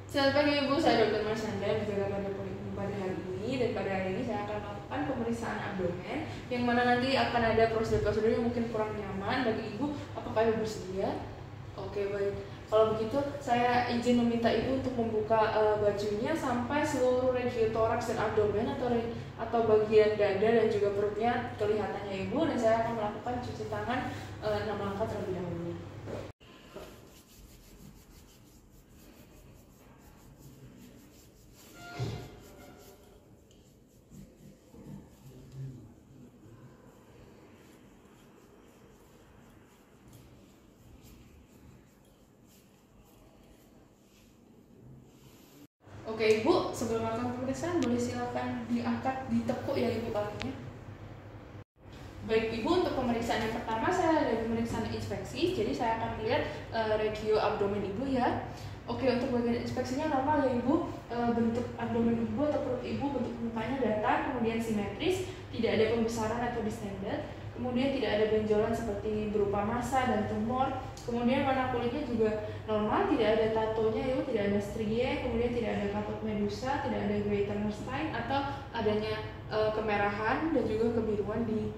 Selamat pagi Ibu, saya Dr. Marsanda juga pada hari ini. Dan pada hari ini saya akan melakukan pemeriksaan abdomen, yang mana nanti akan ada prosedur-prosedur yang mungkin kurang nyaman bagi Ibu. Apakah Ibu bersedia? Oke, baik. Kalau begitu, saya izin meminta Ibu untuk membuka bajunya sampai seluruh regio toraks dan abdomen atau bagian dada dan juga perutnya kelihatannya Ibu. Dan saya akan melakukan cuci tangan 6 langkah terlebih dahulu. Oke Ibu, sebelum melakukan pemeriksaan boleh silakan diangkat, ditekuk ya Ibu kakinya. Baik Ibu, untuk pemeriksaan yang pertama saya ada pemeriksaan inspeksi. Jadi saya akan melihat regio abdomen Ibu ya. Oke, untuk bagian inspeksinya normal ya Ibu. Bentuk abdomen Ibu atau perut Ibu, bentuk mukanya datar, kemudian simetris, tidak ada pembesaran atau distended. Kemudian tidak ada benjolan seperti berupa massa dan tumor. Kemudian warna kulitnya juga normal, tidak ada tatonya Ibu, tidak ada strie, kemudian tidak ada kaput medusa, tidak ada gray Turner-Stein atau adanya kemerahan dan juga kebiruan di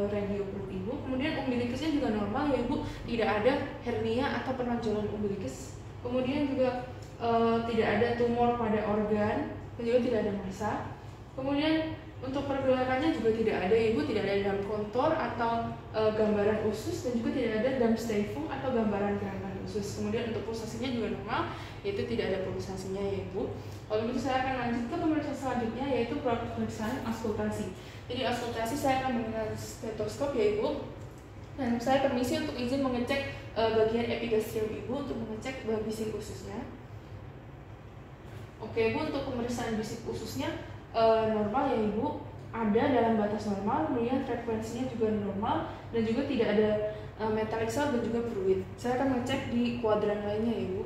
regio perut Ibu. Kemudian umbilikusnya juga normal ya Ibu, tidak ada hernia atau penonjolan umbilikus. Kemudian juga tidak ada tumor pada organ dan juga tidak ada massa. Kemudian untuk pergerakannya juga tidak ada Ibu, tidak ada dalam kontur atau gambaran usus dan juga tidak ada Darmstafung atau gambaran gerakan usus. Kemudian untuk pulsasinya juga normal, yaitu tidak ada pulsasinya ya Ibu. Kalau begitu saya akan lanjut ke pemeriksaan selanjutnya, yaitu pemeriksaan auskultasi. Jadi auskultasi saya akan menggunakan stetoskop ya Ibu. Dan saya permisi untuk izin mengecek bagian epigastrium Ibu untuk mengecek bisik ususnya. Oke Ibu, untuk pemeriksaan bisik ususnya normal ya Ibu, ada dalam batas normal, kemudian frekuensinya juga normal dan juga tidak ada metallic cell dan juga fluid. Saya akan mengecek di kuadran lainnya ya Ibu.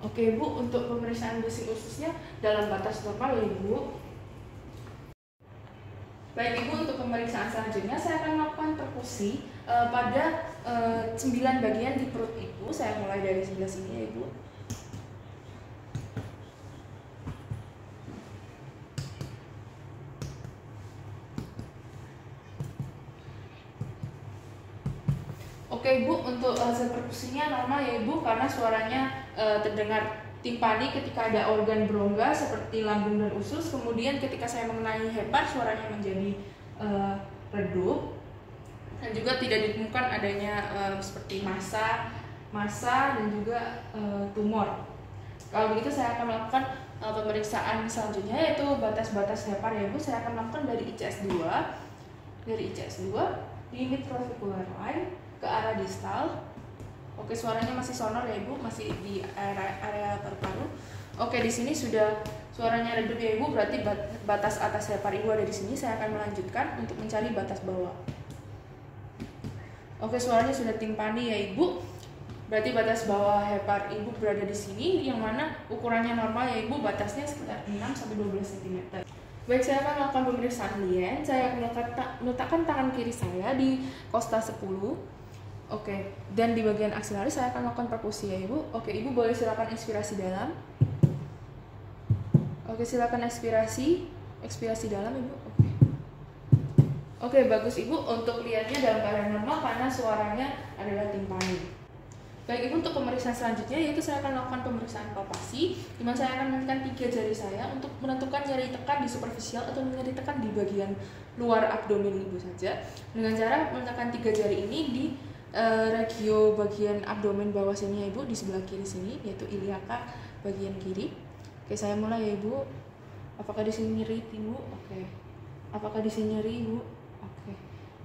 Oke Ibu, untuk pemeriksaan bisik ususnya dalam batas normal ya Ibu. Baik Ibu, untuk pemeriksaan selanjutnya saya akan melakukan perkusi pada 9 bagian di perut Ibu. Saya mulai dari sebelah sini ya Ibu. Oke Ibu, untuk hasil perkusinya normal ya Ibu, karena suaranya terdengar timpani ketika ada organ berongga seperti lambung dan usus. Kemudian ketika saya mengenai hepar, suaranya menjadi redup. Dan juga tidak ditemukan adanya seperti massa dan juga tumor. Kalau begitu saya akan melakukan pemeriksaan selanjutnya, yaitu batas-batas hepar ya Ibu. Saya akan melakukan dari ICS2 di mitrovicular line ke arah distal. Oke, suaranya masih sonor ya Ibu, masih di area paru-paru. Oke, di sini sudah suaranya redup ya Ibu, berarti batas atas hepar Ibu ada di sini. Saya akan melanjutkan untuk mencari batas bawah. Oke, suaranya sudah timpani ya Ibu, berarti batas bawah hepar Ibu berada di sini, yang mana ukurannya normal ya Ibu, batasnya sekitar 6-12 cm. Baik, saya akan melakukan pemeriksaan lien. Saya akan meletakkan tangan kiri saya di kosta 10. Oke, dan di bagian aksilaris saya akan melakukan perkusi ya Ibu. Oke, Ibu boleh silakan inspirasi dalam. Oke, silakan ekspirasi dalam Ibu. Oke, bagus Ibu. Untuk lihatnya dalam keadaan normal karena suaranya adalah timpani. Baik Ibu, untuk pemeriksaan selanjutnya yaitu saya akan melakukan pemeriksaan palpasi, di mana saya akan menggunakan 3 jari saya untuk menentukan nyeri tekan di superficial atau nyeri tekan di bagian luar abdomen Ibu saja. Dengan cara meletakkan 3 jari ini di regio bagian abdomen bawah sini ya Ibu, di sebelah kiri sini, yaitu iliaka bagian kiri. Oke, saya mulai ya Ibu. Apakah di sini nyeri Ibu? Oke. Apakah di sini nyeri Ibu? Oke.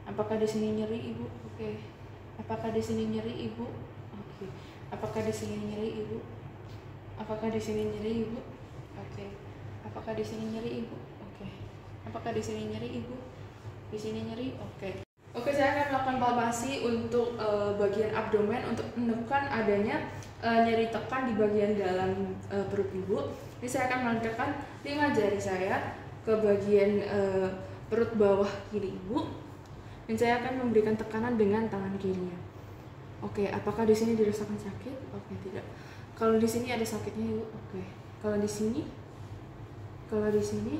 Apakah di sini nyeri Ibu? Oke. Apakah di sini nyeri Ibu? Oke. Apakah di sini nyeri Ibu? Apakah di sini nyeri Ibu? Oke. Apakah di sini nyeri Ibu? Oke. Apakah di sini nyeri Ibu? Di sini nyeri? Oke. Oke, saya akan melakukan palpasi untuk bagian abdomen untuk menemukan adanya nyeri tekan di bagian dalam perut Ibu. Ini saya akan meledakkan 5 jari saya ke bagian perut bawah kiri ibu, dan saya akan memberikan tekanan dengan tangan kirinya. Oke, apakah di sini dirasakan sakit? Oke, tidak. Kalau di sini ada sakitnya ibu. Oke. Kalau di sini, kalau di sini,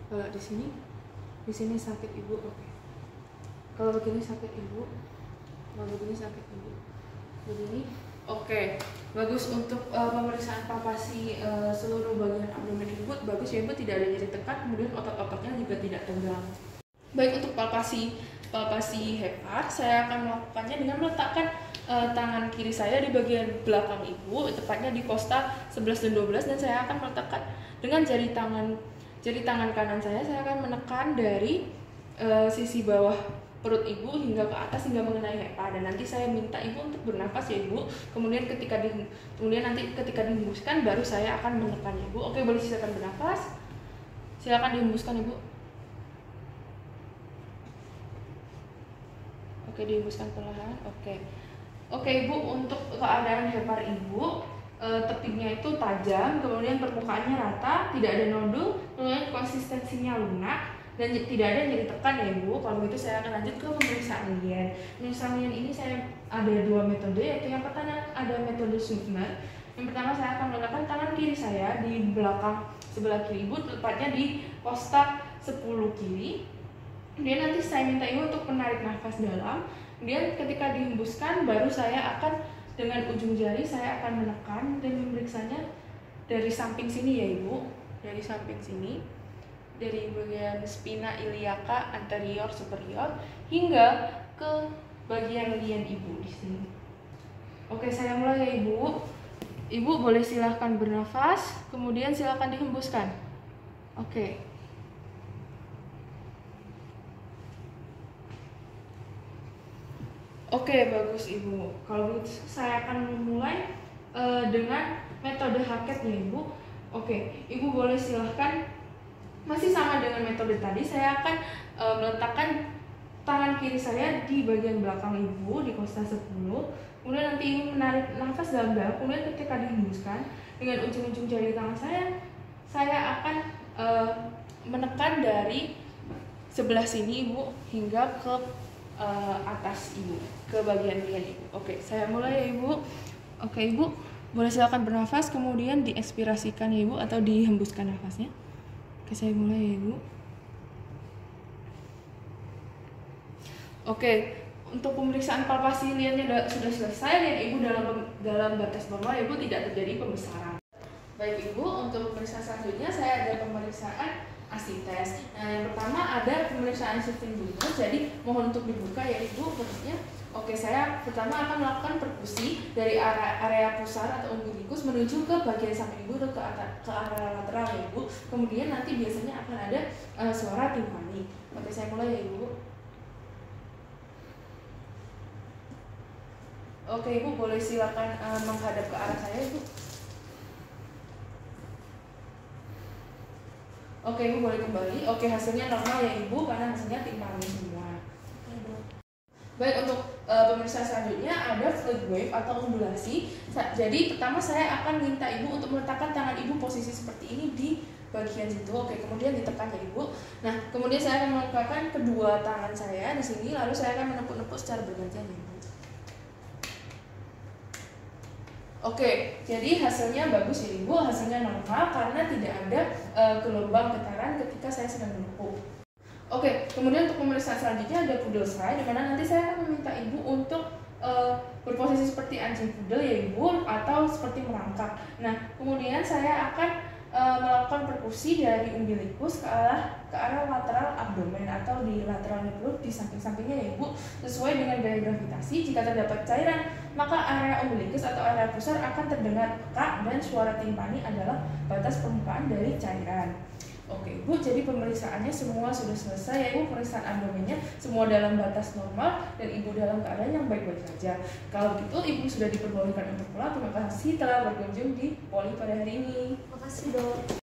kalau di sini sakit ibu. Oke. Kalau begini sakit ibu, kalau begini sakit ibu, begini. Oke, bagus untuk pemeriksaan palpasi seluruh bagian abdomen ibu. Bagus ya ibu, tidak ada nyeri tekan, kemudian otot-ototnya juga tidak tegang. Baik, untuk palpasi hepar, saya akan melakukannya dengan meletakkan tangan kiri saya di bagian belakang ibu, tepatnya di kosta 11 dan 12, dan saya akan meletakkan dengan jari tangan kanan saya akan menekan dari sisi bawah perut ibu hingga ke atas hingga mengenai hepar, dan nanti saya minta ibu untuk bernafas ya ibu. Kemudian nanti ketika dihembuskan baru saya akan menekan ibu. Oke, boleh silakan bernafas. Silakan dihembuskan ibu. Oke, dihembuskan perlahan. Oke ibu, untuk keadaan hepar ibu, tepiknya itu tajam, kemudian permukaannya rata, tidak ada nodul, kemudian konsistensinya lunak, dan tidak ada nyeri tekan ya ibu. Kalau begitu saya akan lanjut ke pemeriksaan lien. Pemeriksaan lien ini saya ada 2 metode, yaitu yang pertama ada metode Suchner. Yang pertama saya akan meletakkan tangan kiri saya di belakang sebelah kiri ibu, tepatnya di kosta 10 kiri. Kemudian nanti saya minta ibu untuk menarik nafas dalam. Kemudian ketika dihembuskan baru saya akan dengan ujung jari saya akan menekan dan memeriksanya dari samping sini ya ibu, dari samping sini, dari bagian spina iliaca anterior superior hingga ke bagian lien ibu di sini. Oke, saya mulai ya ibu. Ibu boleh silahkan bernafas, kemudian silahkan dihembuskan. Oke. Oke, bagus ibu. Kalau begitu saya akan memulai dengan metode Hackett ya ibu. Oke, ibu boleh silahkan, masih sama dengan metode tadi, saya akan meletakkan tangan kiri saya di bagian belakang ibu di kosta 10. Kemudian nanti ibu menarik nafas dalam-dalam, kemudian ketika dihembuskan dengan ujung-ujung jari tangan saya akan menekan dari sebelah sini ibu hingga ke atas ibu, ke bagian lien ibu. Oke, saya mulai ya ibu. Oke ibu, boleh silakan bernafas, kemudian diekspirasikan ya ibu, atau dihembuskan nafasnya. Oke, saya mulai ya ibu. Oke, untuk pemeriksaan palpasi liennya sudah selesai. Lien ibu dalam batas normal ibu, tidak terjadi pembesaran. Baik ibu, untuk pemeriksaan selanjutnya saya ada pemeriksaan ASI tes. Nah, yang pertama ada pemeriksaan shifting bulbus. Jadi mohon untuk dibuka ya ibu perutnya. Oke, saya pertama akan melakukan perkusi dari area pusar atau umbilikus menuju ke bagian samping ibu atau ke area lateral ya ibu. Kemudian nanti biasanya akan ada suara timpani. Oke, saya mulai ya ibu. Oke ibu, boleh silakan menghadap ke arah saya ibu. Oke ibu, boleh kembali. Oke, hasilnya normal ya ibu, karena hasilnya timpani semua. Baik, untuk pemeriksaan selanjutnya ada fluid wave atau ondulasi. Jadi pertama saya akan minta ibu untuk meletakkan tangan ibu posisi seperti ini di bagian situ. Oke, kemudian ditekan ya ibu. Nah, kemudian saya akan meletakkan kedua tangan saya di sini, lalu saya akan menepuk-nepuk secara bergantian ya ibu. Oke, jadi hasilnya bagus ya ibu, hasilnya normal karena tidak ada gelombang getaran ketika saya sedang menepuk. Oke, kemudian untuk pemeriksaan selanjutnya ada pudel saya, di mana nanti saya akan meminta ibu untuk berposisi seperti anjing pudel ya ibu, atau seperti merangkak. Nah, kemudian saya akan melakukan perkusi dari umbilikus ke arah lateral abdomen atau di lateral perut di samping-sampingnya ya ibu, sesuai dengan gaya gravitasi. Jika terdapat cairan, maka area umbilikus atau area pusar akan terdengar peka, dan suara timpani adalah batas permukaan dari cairan. Oke ibu, jadi pemeriksaannya semua sudah selesai ya ibu. Pemeriksaan abdomennya semua dalam batas normal dan ibu dalam keadaan yang baik-baik saja. Kalau gitu ibu sudah diperbolehkan untuk pulang. Terima kasih telah berkunjung di Poli pada hari ini. Makasih dok.